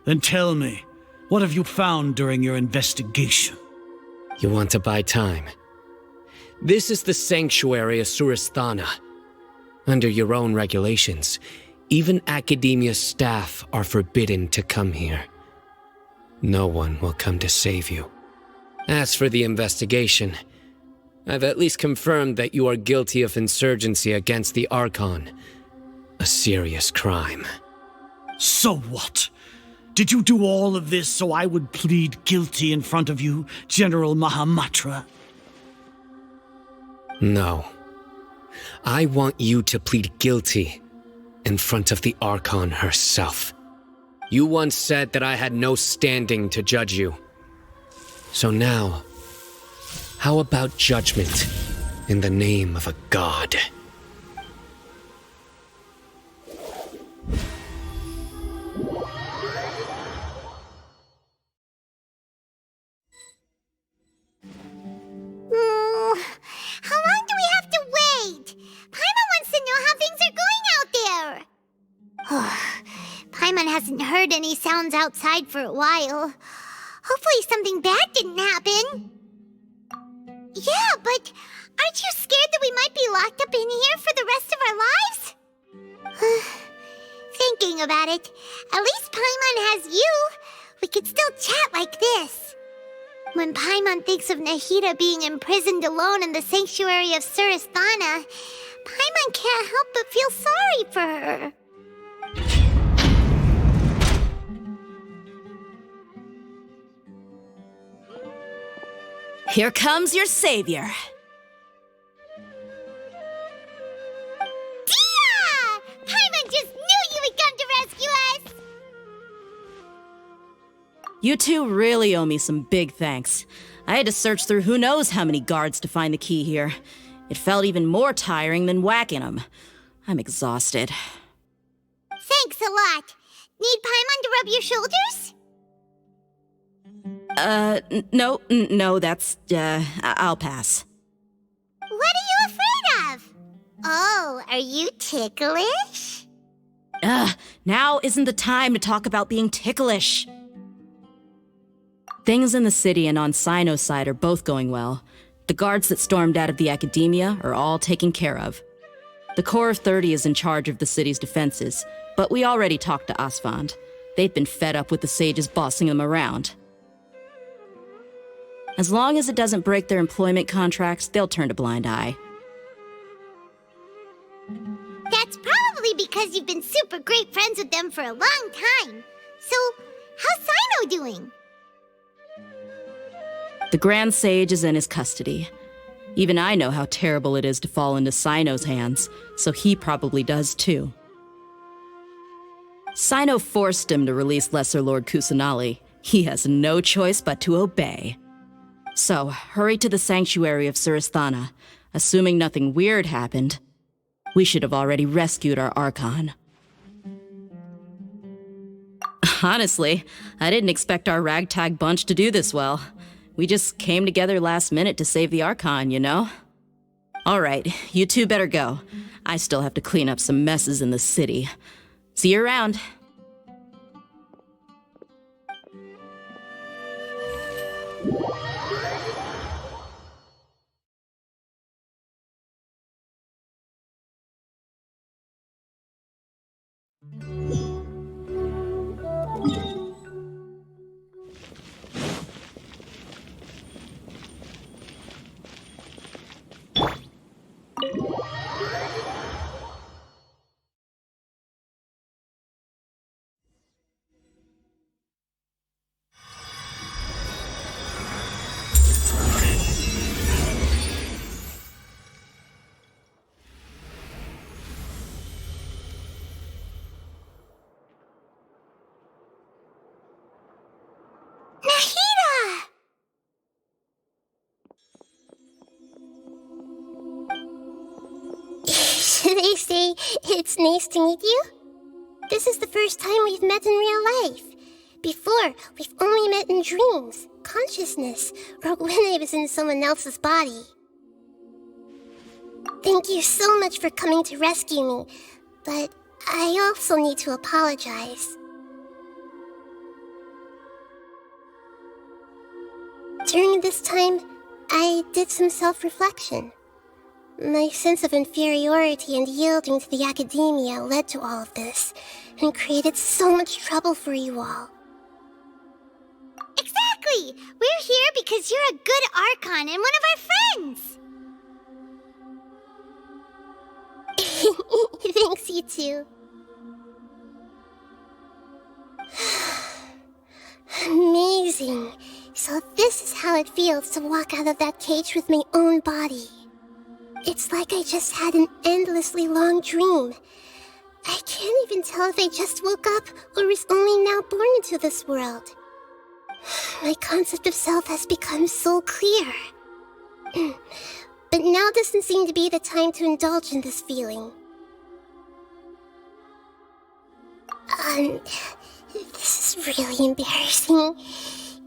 Then tell me, what have you found during your investigation? You want to buy time? This is the sanctuary of Surasthana. Under your own regulations, even Academia staff are forbidden to come here. No one will come to save you. As for the investigation, I've at least confirmed that you are guilty of insurgency against the Archon. A serious crime. So what? Did you do all of this so I would plead guilty in front of you, General Mahamatra? No. I want you to plead guilty in front of the Archon herself. You once said that I had no standing to judge you. So now, how about judgment in the name of a god? How long do we have to wait? Paimon wants to know how things are going out there. heard any sounds outside for a while. Hopefully something bad didn't happen. Yeah, but aren't you scared that we might be locked up in here for the rest of our lives? Thinking about it, at least Paimon has you. We could still chat like this. When Paimon thinks of Nahida being imprisoned alone in the sanctuary of Surasthana, Paimon can't help but feel sorry for her. Here comes your savior. Dia! Paimon just knew you would come to rescue us! You two really owe me some big thanks. I had to search through who knows how many guards to find the key here. It felt even more tiring than whacking them. I'm exhausted. Thanks a lot. Need Paimon to rub your shoulders? No, that's, I'll pass. What are you afraid of? Oh, are you ticklish? Now isn't the time to talk about being ticklish. Things in the city and on Sino's side are both going well. The guards that stormed out of the academia are all taken care of. The Corps of 30 is in charge of the city's defenses, but we already talked to Asfand. They've been fed up with the sages bossing them around. As long as it doesn't break their employment contracts, they'll turn a blind eye. That's probably because you've been super great friends with them for a long time. So, how's Sino doing? The Grand Sage is in his custody. Even I know how terrible it is to fall into Sino's hands, so he probably does too. Sino forced him to release Lesser Lord Kusanali. He has no choice but to obey. So, hurry to the sanctuary of Surasthana. Assuming nothing weird happened, we should have already rescued our Archon. Honestly, I didn't expect our ragtag bunch to do this well. We just came together last minute to save the Archon, you know? Alright, you two better go. I still have to clean up some messes in the city. See you around. They say it's nice to meet you. This is the first time we've met in real life. Before, we've only met in dreams, consciousness, or when I was in someone else's body. Thank you so much for coming to rescue me, but I also need to apologize. During this time, I did some self-reflection. My sense of inferiority and yielding to the academia led to all of this, and created so much trouble for you all. Exactly! We're here because you're a good Archon and one of our friends! Thanks, you too. Amazing. So this is how it feels to walk out of that cage with my own body. It's like I just had an endlessly long dream. I can't even tell if I just woke up or was only now born into this world. My concept of self has become so clear. But now doesn't seem to be the time to indulge in this feeling. This is really embarrassing.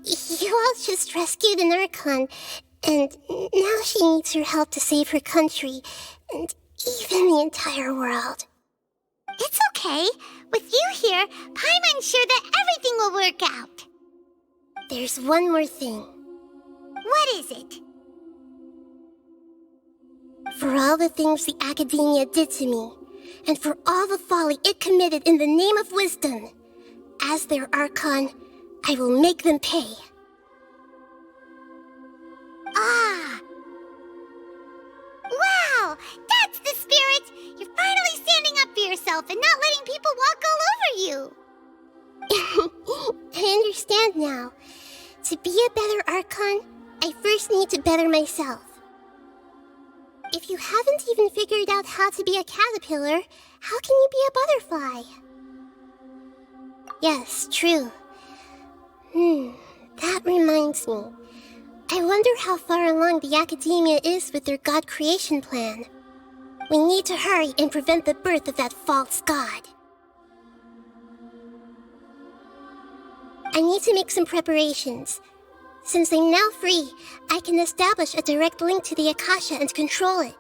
You all just rescued an Archon, and now she needs your help to save her country, and even the entire world. It's okay. With you here, Paimon's sure that everything will work out. There's one more thing. What is it? For all the things the Academia did to me, and for all the folly it committed in the name of wisdom, as their Archon, I will make them pay. Ah! Wow! That's the spirit! You're finally standing up for yourself and not letting people walk all over you! I understand now. To be a better Archon, I first need to better myself. If you haven't even figured out how to be a caterpillar, how can you be a butterfly? Yes, true. That reminds me. I wonder how far along the Academia is with their god creation plan. We need to hurry and prevent the birth of that false god. I need to make some preparations. Since I'm now free, I can establish a direct link to the Akasha and control it.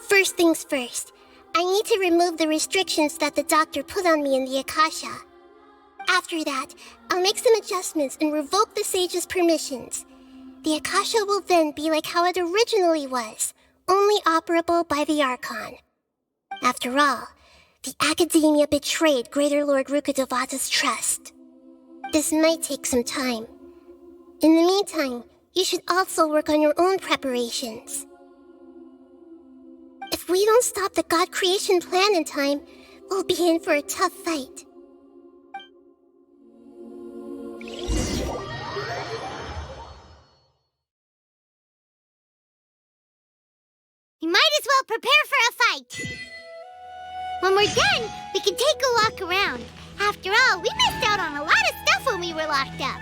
First things first, I need to remove the restrictions that the doctor put on me in the Akasha. After that, I'll make some adjustments and revoke the sage's permissions. The Akasha will then be like how it originally was, only operable by the Archon. After all, the Academia betrayed Greater Lord Rukkhadevata's trust. This might take some time. In the meantime, you should also work on your own preparations. If we don't stop the god creation plan in time, we'll be in for a tough fight. You might as well prepare for a fight. When we're done, we can take a walk around. After all, we missed out on a lot of stuff when we were locked up.